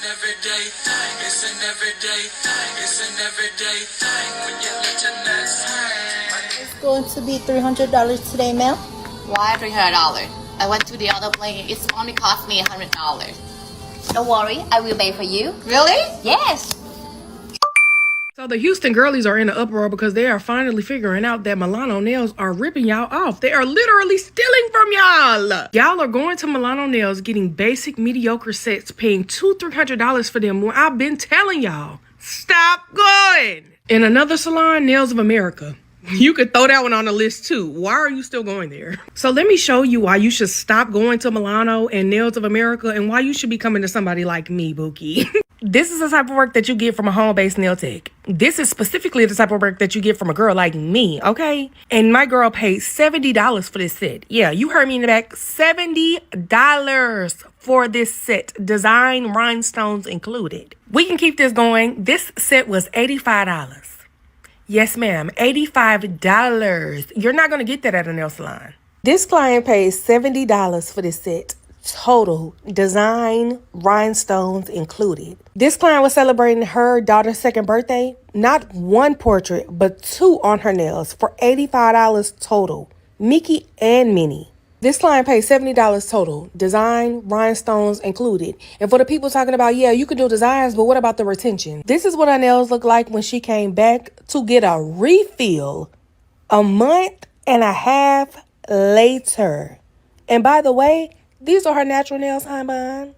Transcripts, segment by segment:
everyday thing. It's an everyday thing. It's an everyday thing. When you let your nuts hang. It's going to be $300 today, ma'am. Why $300? I went to the other place. It's only cost me $100. Don't worry, I will pay for you. Really? Yes. So the Houston girlies are in an uproar because they are finally figuring out that Milano nails are ripping y'all off. They are literally stealing from y'all. Y'all are going to Milano nails, getting basic, mediocre sets, paying $200-300 for them when I've been telling y'all, stop going. In another salon, Nails of America. You could throw that one on the list too. Why are you still going there? So let me show you why you should stop going to Milano and Nails of America and why you should be coming to somebody like me, Bookie. This is the type of work that you get from a home-based nail tech. This is specifically the type of work that you get from a girl like me, okay? And my girl paid $70 for this set. Yeah, you heard me in the back. $70 for this set. Design, rhinestones included. We can keep this going. This set was $85. Yes, ma'am. $85. You're not going to get that at a nail salon. This client paid $70 for this set. Total, design, rhinestones included. This client was celebrating her daughter's 2nd birthday. Not one portrait, but 2 on her nails for $85 total. Mickey and Minnie. This client paid $70 total. Design, rhinestones included. And for the people talking about, yeah, you can do designs, but what about the retention? This is what her nails look like when she came back to get a refill a month and a half later. And by the way, these are her natural nails, honey.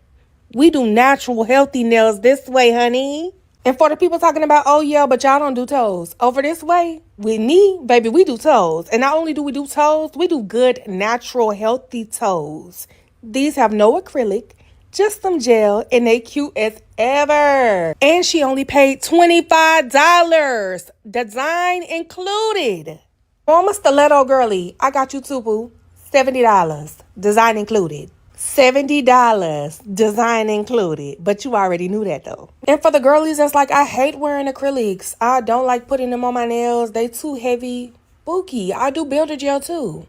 We do natural, healthy nails this way, honey. And for the people talking about, oh, yeah, but y'all don't do toes. Over this way, with me, baby, we do toes. And not only do we do toes, we do good, natural, healthy toes. These have no acrylic, just some gel, and they cute as ever. And she only paid $25. Design included. Oh, I'm a stiletto girly. I got you too, boo. $70. Design included. $70. Design included. But you already knew that though. And for the girlies that's like, I hate wearing acrylics. I don't like putting them on my nails. They too heavy. Bookie. I do builder gel too.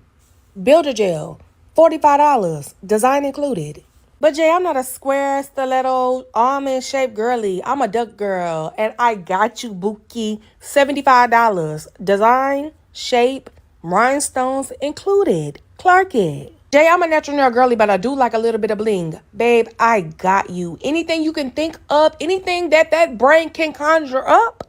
Builder gel. $45. Design included. But Jay, I'm not a square, stiletto, almond shaped girly. I'm a duck girl. And I got you, Bookie. $75. Design, shape, rhinestones included. Clark it. Jay, I'm a natural nail girly, but I do like a little bit of bling. Babe, I got you. Anything you can think of, anything that brain can conjure up,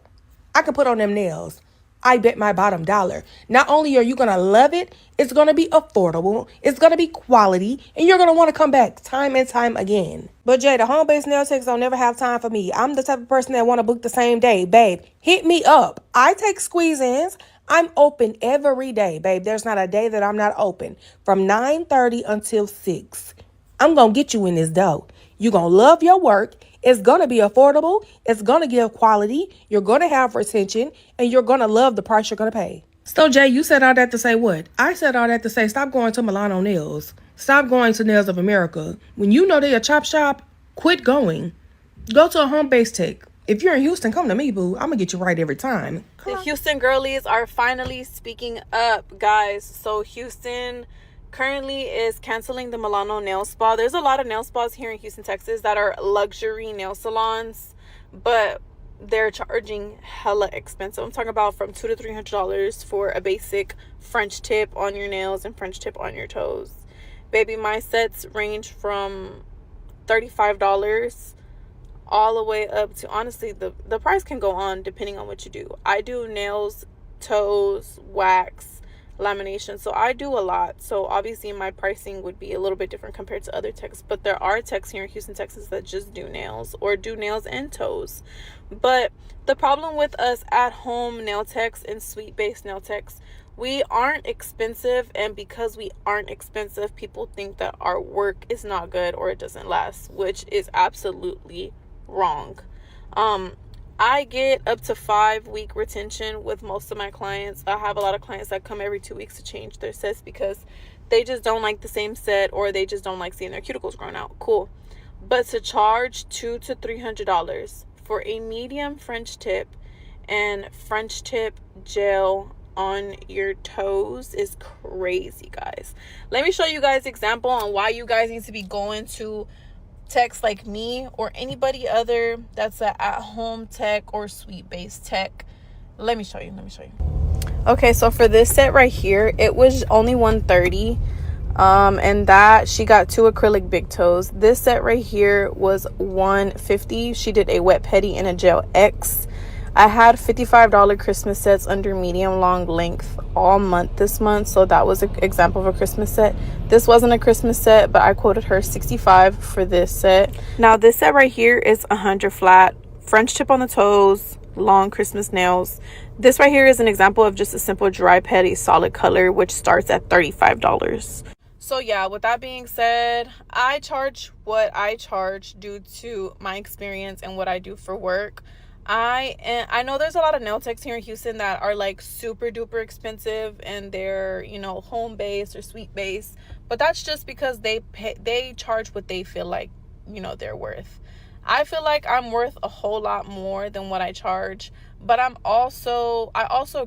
I can put on them nails. I bet my bottom dollar. Not only are you going to love it, it's going to be affordable, it's going to be quality, and you're going to want to come back time and time again. But Jay, the home-based nail techs don't never have time for me. I'm the type of person that want to book the same day. Babe, hit me up. I take squeeze-ins. I'm open every day, babe. There's not a day that I'm not open. From 9:30 until 6. I'm going to get you in this dough. You're going to love your work. It's going to be affordable. It's going to give quality. You're going to have retention. And you're going to love the price you're going to pay. So, Jay, you said all that to say what? I said all that to say stop going to Milano Nails. Stop going to Nails of America. When you know they're a chop shop, quit going. Go to a home-based tech. If you're in Houston, come to me, boo. I'm going to get you right every time. The Houston girlies are finally speaking up, guys. So Houston currently is canceling the Milano nail spa. There's a lot of nail spas here in Houston, Texas that are luxury nail salons, but they're charging hella expensive. I'm talking about from $200 to $300 for a basic French tip on your nails and French tip on your toes. Baby, my sets range from $35 all the way up to, honestly, the price can go on depending on what you do. I do nails, toes, wax, lamination, so I do a lot. So obviously my pricing would be a little bit different compared to other techs, but there are techs here in Houston, Texas that just do nails or do nails and toes. But the problem with us at home nail techs and suite based nail techs, we aren't expensive, and because we aren't expensive, people think that our work is not good or it doesn't last, which is absolutely wrong. I get up to 5-week retention with most of my clients. I have a lot of clients that come every 2 weeks to change their sets because they just don't like the same set, or they just don't like seeing their cuticles grown out. Cool. But to charge $200 to $300 for a medium French tip and French tip gel on your toes is crazy, guys. Let me show you guys example on why you guys need to be going to techs like me or anybody other that's a at-home tech or suite-based tech. Let me show you. Okay, so for this set right here, it was only $130. And that she got 2 acrylic big toes. This set right here was $150. She did a wet petty and a gel X. I had $55 Christmas sets under medium long length all month this month, so that was an example of a Christmas set. This wasn't a Christmas set, but I quoted her $65 for this set. Now this set right here is 100 flat, French tip on the toes, long Christmas nails. This right here is an example of just a simple dry petty solid color, which starts at $35. So yeah, with that being said, I charge what I charge due to my experience and what I do for work. I know there's a lot of nail techs here in Houston that are like super duper expensive and they're, you know, home based or suite based, but that's just because they charge what they feel like, you know, they're worth. I feel like I'm worth a whole lot more than what I charge, but I also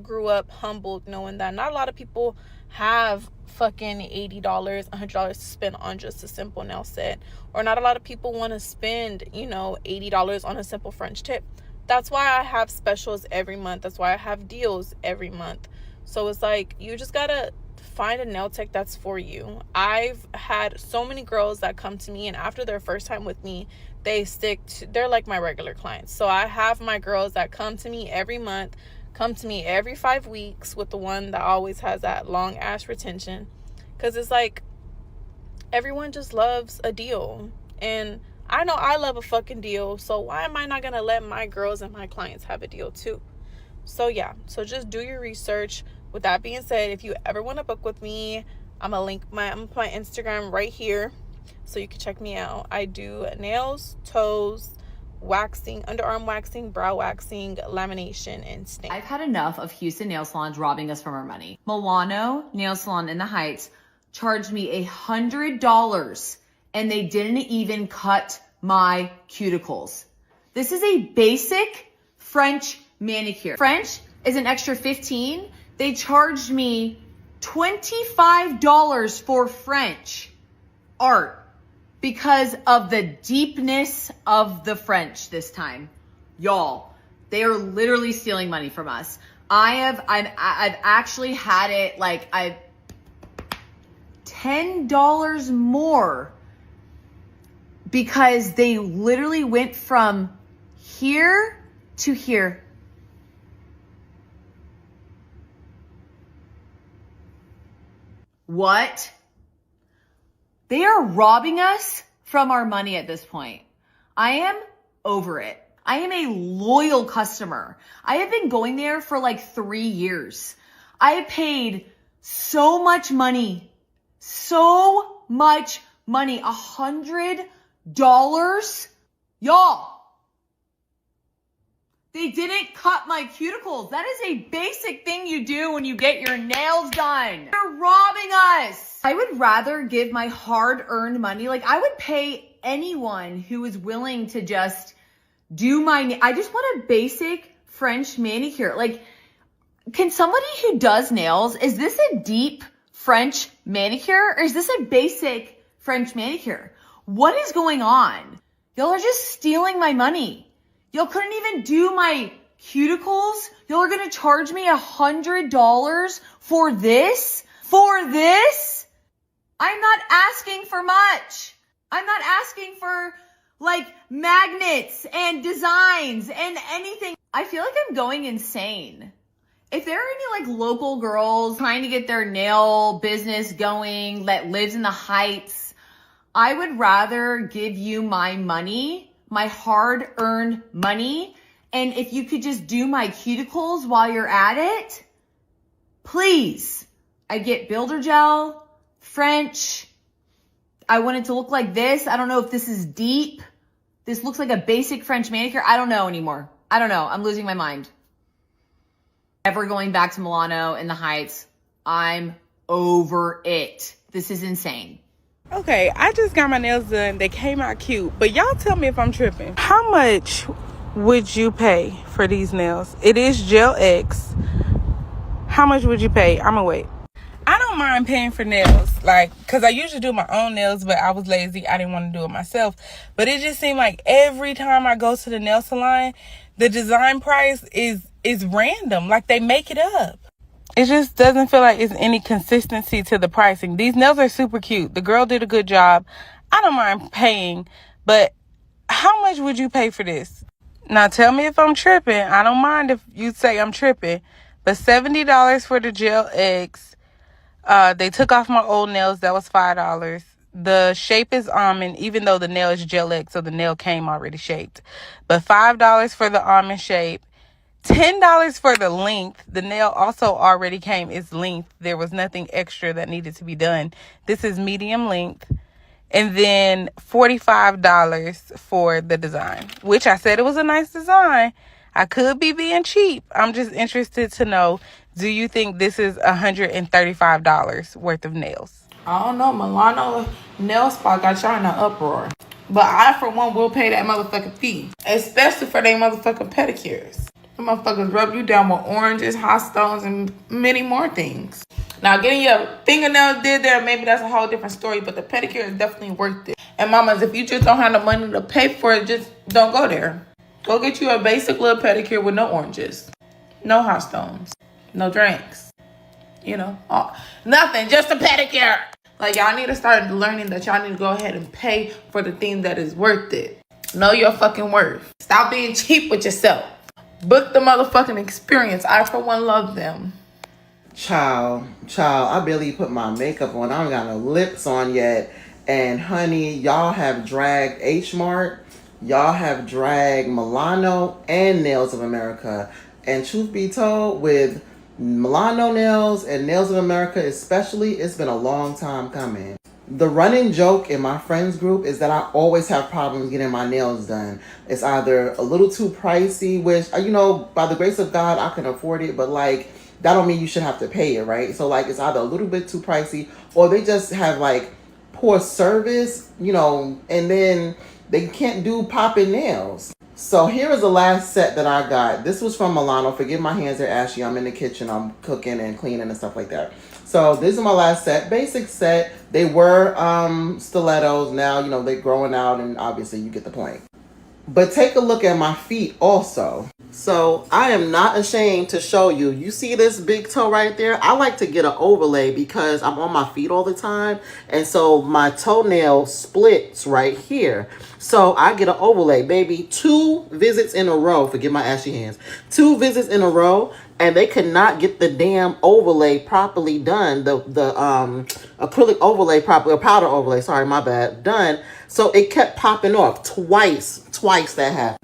grew up humbled knowing that not a lot of people have fucking $80, $100 to spend on just a simple nail set, or not a lot of people want to spend, you know, $80 on a simple French tip. That's why I have specials every month. That's why I have deals every month. So it's like, you just gotta find a nail tech that's for you. I've had so many girls that come to me and after their first time with me, they're like my regular clients. So I have my girls that come to me every month, come to me every 5 weeks, with the one that always has that long ass retention, because it's like everyone just loves a deal, and I know I love a fucking deal, so why am I not gonna let my girls and my clients have a deal too? So yeah, so just do your research. With that being said, if you ever want to book with me, I'm gonna put my Instagram right here so you can check me out. I do nails, toes, waxing, underarm waxing, brow waxing, lamination, and stain. I've had enough of Houston nail salons robbing us from our money. Milano Nail Salon in the Heights charged me $100 and they didn't even cut my cuticles. This is a basic French manicure. French is an extra $15. They charged me $25 for French art because of the deepness of the French this time. Y'all, they are literally stealing money from us. I've actually had it like $10 more because they literally went from here to here. What? They are robbing us from our money at this point. I am over it. I am a loyal customer. I have been going there for like 3 years. I have paid so much money. $100. Y'all. They didn't cut my cuticles. That is a basic thing you do when you get your nails done. They're robbing us. I would rather give my hard-earned money. Like, I would pay anyone who is willing to just do I just want a basic French manicure. Like, can somebody who does nails, is this a deep French manicure or is this a basic French manicure? What is going on? Y'all are just stealing my money. Y'all couldn't even do my cuticles. Y'all are gonna charge me $100 for this? For this? I'm not asking for much. I'm not asking for like magnets and designs and anything. I feel like I'm going insane. If there are any like local girls trying to get their nail business going that lives in the Heights, I would rather give you my money, my hard-earned money, and if you could just do my cuticles while you're at it, please. I get builder gel, French. I want it to look like this. I don't know if this is deep. This looks like a basic French manicure. I don't know anymore. I don't know. I'm losing my mind. Ever going back to Milano in the Heights. I'm over it. This is insane. Okay, I just got my nails done. They came out cute, but y'all tell me if I'm tripping. How much would you pay for these nails? It is Gel X. How much would you pay? I'ma wait. I don't don't mind paying for nails, like, because I usually do my own nails, but I was lazy. I didn't want to do it myself. But it just seemed like every time I go to the nail salon, the design price is random. Like, they make it up. It just doesn't feel like it's any consistency to the pricing. These nails are super cute. The girl did a good job. I don't mind paying, but how much would you pay for this? Now, tell me if I'm tripping. I don't mind if you say I'm tripping. But $70 for the gel eggs. They took off my old nails. That was $5. The shape is almond, even though the nail is gel egg, so the nail came already shaped. But $5 for the almond shape. $10 for the length. The nail also already came its length. There was nothing extra that needed to be done. This is medium length. And then $45 for the design, which I said it was a nice design. I could be being cheap. I'm just interested to know, do you think this is $135 worth of nails? I don't know. Milano nail spa got y'all in an uproar. But I, for one, will pay that motherfucking fee. Especially for their motherfucking pedicures. The motherfuckers rub you down with oranges, hot stones, and many more things. Now, getting your fingernails did there, maybe that's a whole different story. But the pedicure is definitely worth it. And mamas, if you just don't have the money to pay for it, just don't go there. Go get you a basic little pedicure with no oranges. No hot stones. No drinks. You know, nothing. Just a pedicure. Like, y'all need to start learning that y'all need to go ahead and pay for the thing that is worth it. Know your fucking worth. Stop being cheap with yourself. Book the motherfucking experience. I, for one, love them. Child, I barely put my makeup on. I don't got no lips on yet. And honey, y'all have dragged H Mart. Y'all have dragged Milano and Nails of America. And truth be told, with Milano Nails and Nails of America especially, it's been a long time coming. The running joke in my friends group is that I always have problems getting my nails done. It's either a little too pricey, which, you know, by the grace of God, I can afford it, but like, that don't mean you should have to pay it, right? So like, it's either a little bit too pricey, or they just have like poor service, you know, and then they can't do popping nails. So here is the last set that I got. This was from Milano. Forgive my hands, they're ashy. I'm in the kitchen. I'm cooking and cleaning and stuff like that. So this is my last set. Basic set. They were stilettos. Now, you know, they're growing out, and obviously you get the point. But take a look at my feet also. So I am not ashamed to show you. You see this big toe right there? I like to get an overlay because I'm on my feet all the time. And so my toenail splits right here. So I get an overlay, baby. 2 visits in a row. Forgive my ashy hands. 2 visits in a row. And they could not get the damn overlay properly done. The acrylic overlay properly, or powder overlay, sorry, my bad, done. So it kept popping off twice that happened.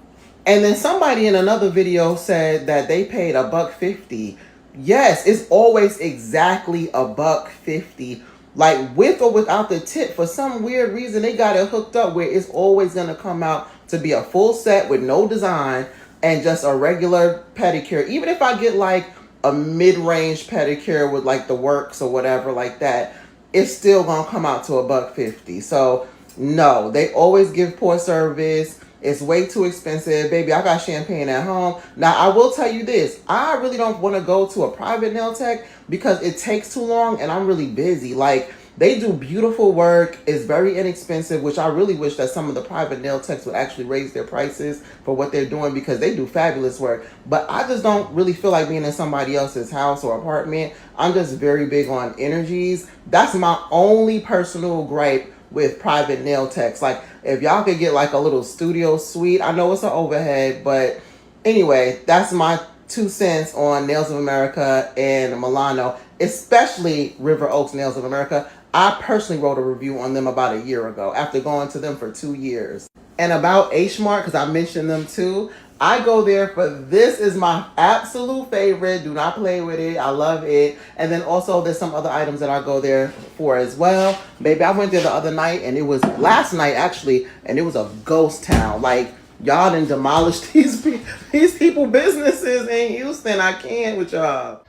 And then somebody in another video said that they paid $150. Yes, it's always exactly $150. Like, with or without the tip, for some weird reason, they got it hooked up where it's always going to come out to be a full set with no design and just a regular pedicure. Even if I get like a mid-range pedicure with like the works or whatever like that, it's still going to come out to $150. So no, they always give poor service. It's way too expensive. Baby, I got champagne at home. Now, I will tell you this. I really don't want to go to a private nail tech because it takes too long and I'm really busy. Like, they do beautiful work. It's very inexpensive, which I really wish that some of the private nail techs would actually raise their prices for what they're doing because they do fabulous work. But I just don't really feel like being in somebody else's house or apartment. I'm just very big on energies. That's my only personal gripe with private nail techs. Like, if y'all could get like a little studio suite, I know it's an overhead, but anyway, that's my 2 cents on Nails of America and Milano, especially River Oaks Nails of America. I personally wrote a review on them about a year ago after going to them for 2 years. And about H Mart, because I mentioned them too, I go there for this is my absolute favorite. Do not play with it. I love it. And then also there's some other items that I go there for as well. Baby, I went there the other night, and it was last night actually, and it was a ghost town. Like, y'all done demolished these people businesses in Houston. I can't with y'all.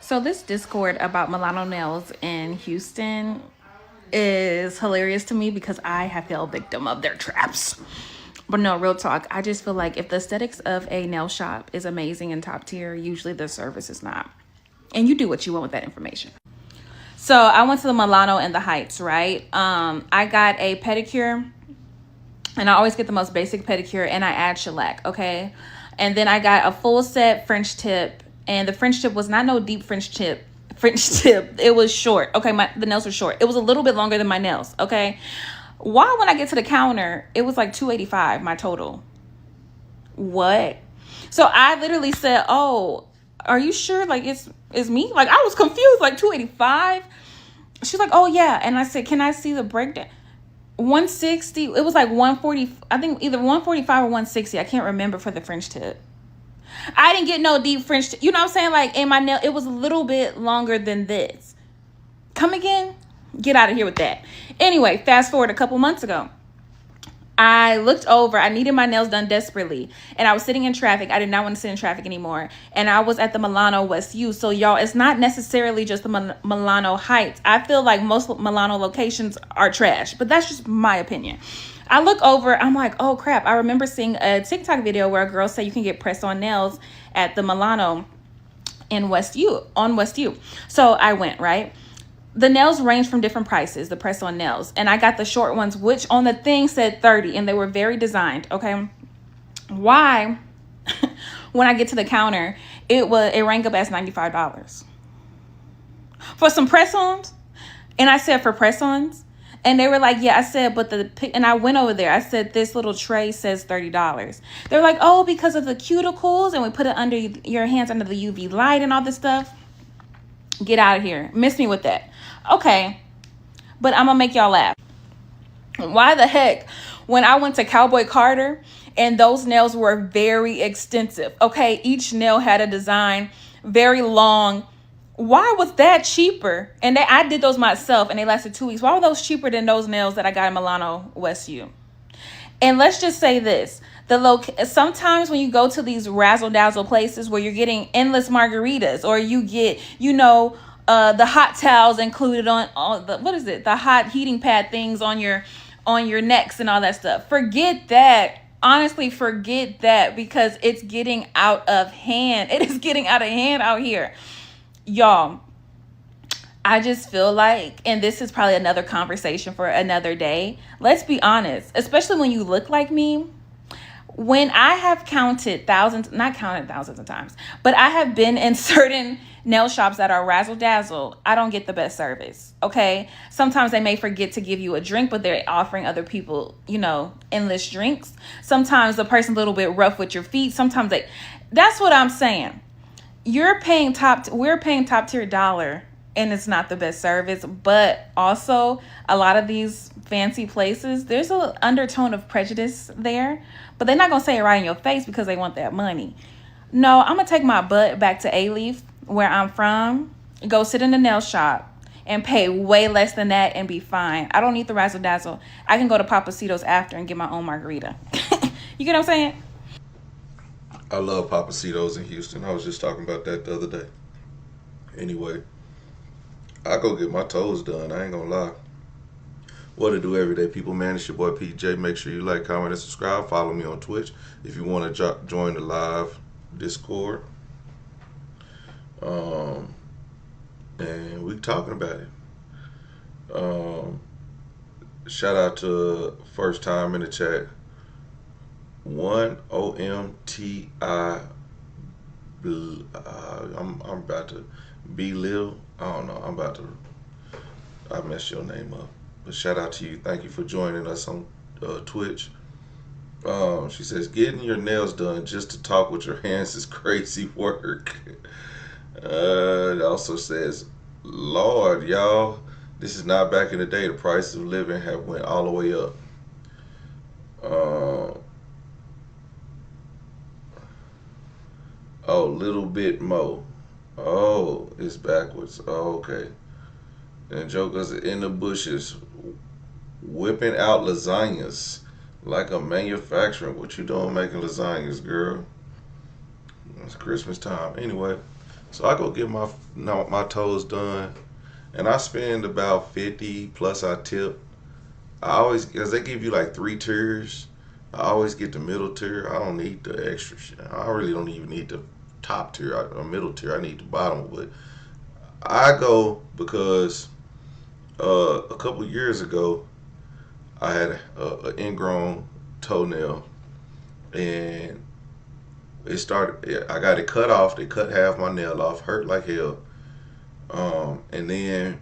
So this Discord about Milano nails in Houston is hilarious to me because I have fell victim of their traps. But no, real talk, I just feel like if the aesthetics of a nail shop is amazing and top tier, usually the service is not. And you do what you want with that information. So I went to the Milano in the Heights, right? I got a pedicure, and I always get the most basic pedicure, and I add shellac, okay? And then I got a full set French tip, and the French tip was not no deep French tip. It was short, okay? The nails were short. It was a little bit longer than my nails, okay? Why, when I get to the counter, it was like $285, my total. What? So I literally said, oh, are you sure? Like, it's me? Like, I was confused, like $285. She's like, oh yeah. And I said, can I see the breakdown? 160. It was like 140. I think either 145 or 160. I can't remember for the French tip. I didn't get no deep French tip. You know what I'm saying? Like, in my nail, it was a little bit longer than this. Come again? Get out of here with that. Anyway, fast forward a couple months ago. I looked over. I needed my nails done desperately. And I was sitting in traffic. I did not want to sit in traffic anymore. And I was at the Milano West U. So, y'all, it's not necessarily just the Milano Heights. I feel like most Milano locations are trash. But that's just my opinion. I look over. I'm like, oh, crap. I remember seeing a TikTok video where a girl said you can get press-on nails at the Milano in West U, on West U. So I went, right? The nails range from different prices, the press-on nails. And I got the short ones, which on the thing said 30, and they were very designed, okay? Why, when I get to the counter, it rang up as $95 for some press-ons? And I said, for press-ons? And they were like, yeah. I said, but and I went over there. I said, this little tray says $30. They're like, oh, because of the cuticles, and we put it under your hands under the UV light and all this stuff. Get out of here. Miss me with that. Okay, but I'm gonna make y'all laugh. Why the heck, when I went to Cowboy Carter, and those nails were very extensive, okay? Each nail had a design, very long. Why was that cheaper? And I did those myself, and they lasted 2 weeks. Why were those cheaper than those nails that I got in Milano West U? And let's just say this. Sometimes when you go to these razzle-dazzle places where you're getting endless margaritas, or you get, the hot towels included on the hot heating pad things on your necks and all that stuff. Forget that. Honestly, forget that, because it's getting out of hand. It is getting out of hand out here. Y'all, I just feel like, and this is probably another conversation for another day. Let's be honest, especially when you look like me. When I have not counted thousands of times, but I have been in certain nail shops that are razzle dazzle, I don't get the best service. Okay. Sometimes they may forget to give you a drink, but they're offering other people, endless drinks. Sometimes the person's a little bit rough with your feet. Sometimes that's what I'm saying. We're paying top tier dollar, and it's not the best service. But also, a lot of these fancy places, there's an undertone of prejudice there, but they're not gonna say it right in your face because they want that money. No, I'm gonna take my butt back to A-Leaf, where I'm from, go sit in the nail shop and pay way less than that and be fine. I don't need the razzle dazzle. I can go to Papacitos after and get my own margarita. You get what I'm saying? I love Papacitos in Houston. I was just talking about that the other day. Anyway, I go get my toes done. I ain't gonna lie. What to do, everyday people, man? It's your boy PJ. Make sure you like, comment, and subscribe. Follow me on Twitch if you want to join the live Discord. And we talking about it. Shout out to first time in the chat. 1OMTI. I'm about to be Lil. I don't know. I messed your name up. But shout out to you. Thank you for joining us on Twitch. She says, getting your nails done just to talk with your hands is crazy work. It also says, Lord, y'all, this is not back in the day. The price of living have went all the way up. Oh, little bit more. Oh, it's backwards. Oh, okay. And jokers in the bushes whipping out lasagnas like a manufacturer. What you doing making lasagnas, girl? It's Christmas time. Anyway, so I go get my toes done, and I spend about 50 plus I tip. I always, because they give you like 3 tiers, I always get the middle tier. I don't need the extra shit. I really don't even need the top tier or middle tier. I need the bottom, but I go because a couple years ago I had an ingrown toenail, and it started. I got it cut off. They cut half my nail off. Hurt like hell. And then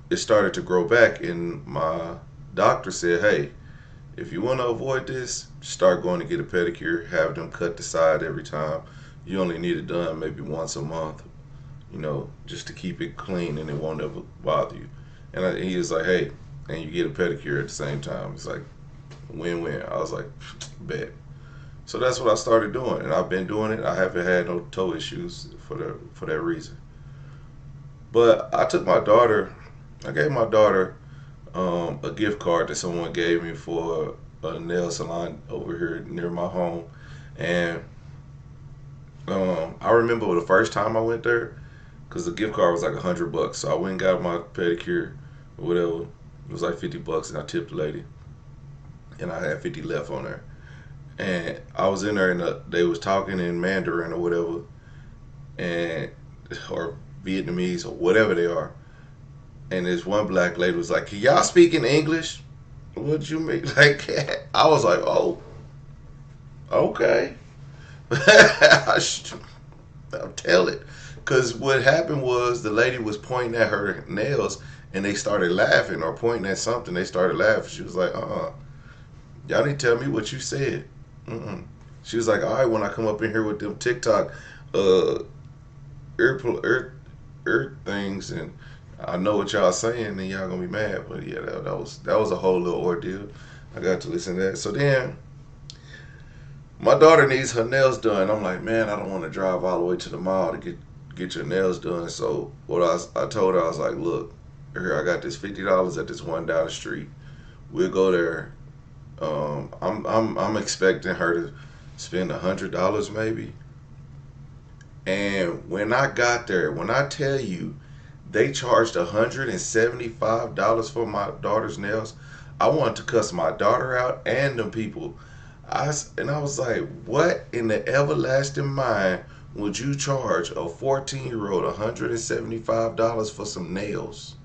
it started to grow back, and my doctor said, "Hey, if you want to avoid this, start going to get a pedicure. Have them cut the side every time. You only need it done maybe once a month, just to keep it clean, and it won't ever bother you." And he was like, "Hey, and you get a pedicure at the same time." It's like win-win. I was like, bet. So that's what I started doing, and I've been doing it. I haven't had no toe issues for that reason. But I gave my daughter a gift card that someone gave me for a nail salon over here near my home, and I remember the first time I went there, because the gift card was like $100, so I went and got my pedicure or whatever. It was like $50, and I tipped the lady, and I had 50 left on there. And I was in there, and they was talking in Mandarin or whatever, or Vietnamese or whatever they are. And this one black lady was like, "Can y'all speak in English?" What you mean? Like, I was like, "Oh, okay." I'll tell it. Because what happened was the lady was pointing at her nails, and they started laughing, or pointing at something. They started laughing. She was like, "Y'all didn't tell me what you said." She was like, "All right, when I come up in here with them TikTok ear things, and I know what y'all saying, then y'all gonna be mad." But yeah, that was a whole little ordeal. I got to listen to that. So then my daughter needs her nails done. I'm like, man, I don't want to drive all the way to the mall to get your nails done. So what I told her, I was like, "Look, here, I got this $50 at this one down the street. We'll go there. I'm expecting her to spend $100 maybe." And when I got there, when I tell you, they charged $175 for my daughter's nails, I wanted to cuss my daughter out and them people. I was like, what in the everlasting mind would you charge a 14-year-old $175 for some nails?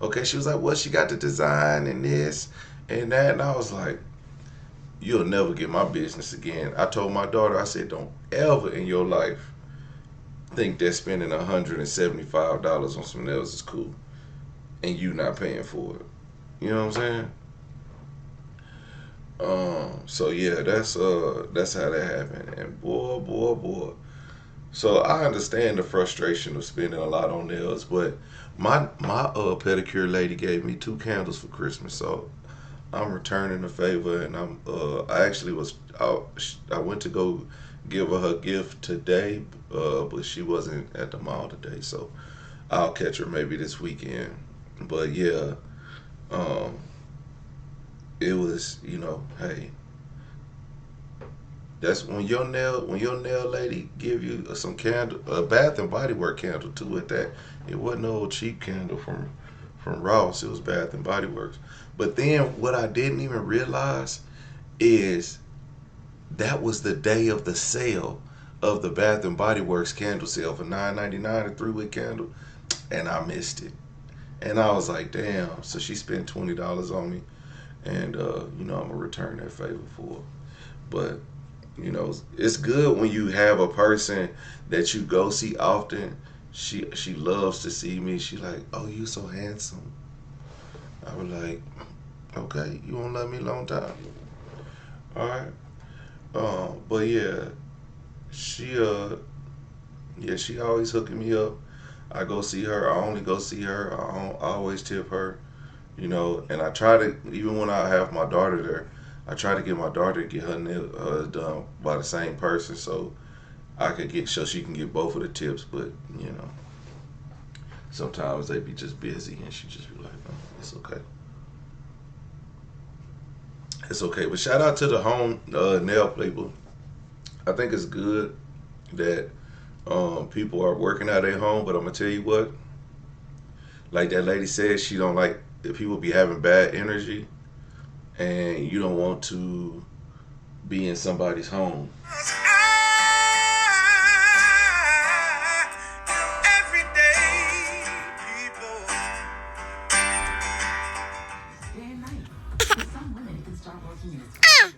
Okay, she was like, "Well, she got the design and this and that." And I was like, "You'll never get my business again." I told my daughter, I said, "Don't ever in your life think that spending $175 on some nails is cool and you not paying for it." You know what I'm saying? So yeah, that's how that happened. And boy. So I understand the frustration of spending a lot on nails, but my pedicure lady gave me 2 candles for Christmas, so I'm returning the favor. And I went to go give her gift today, but she wasn't at the mall today, so I'll catch her maybe this weekend. But yeah, it was, hey, that's when your nail lady give you some candle, a Bath and Body Works candle too. At that, it wasn't no cheap candle from Ross. It was Bath and Body Works. But then what I didn't even realize is that was the day of the sale of the Bath and Body Works candle sale for $9.99, a 3-wick candle, and I missed it. And I was like, damn. So she spent $20 on me, and I'm gonna return that favor for her. But it's good when you have a person that you go see often. She loves to see me. She like, "Oh, you so handsome." I was like, "Okay, you won't love me a long time." All right. But yeah, she always hooking me up. I go see her. I only go see her. I always tip her, and I try to, even when I have my daughter there, I try to get my daughter to get her nails done by the same person, so she can get both of the tips. But sometimes they be just busy, and she just be like, "Oh, it's okay. It's okay." But shout out to the home nail people. I think it's good that people are working out at home, but I'm gonna tell you what, like that lady said, she don't like if people be having bad energy, and you don't want to be in somebody's home. Every Ah.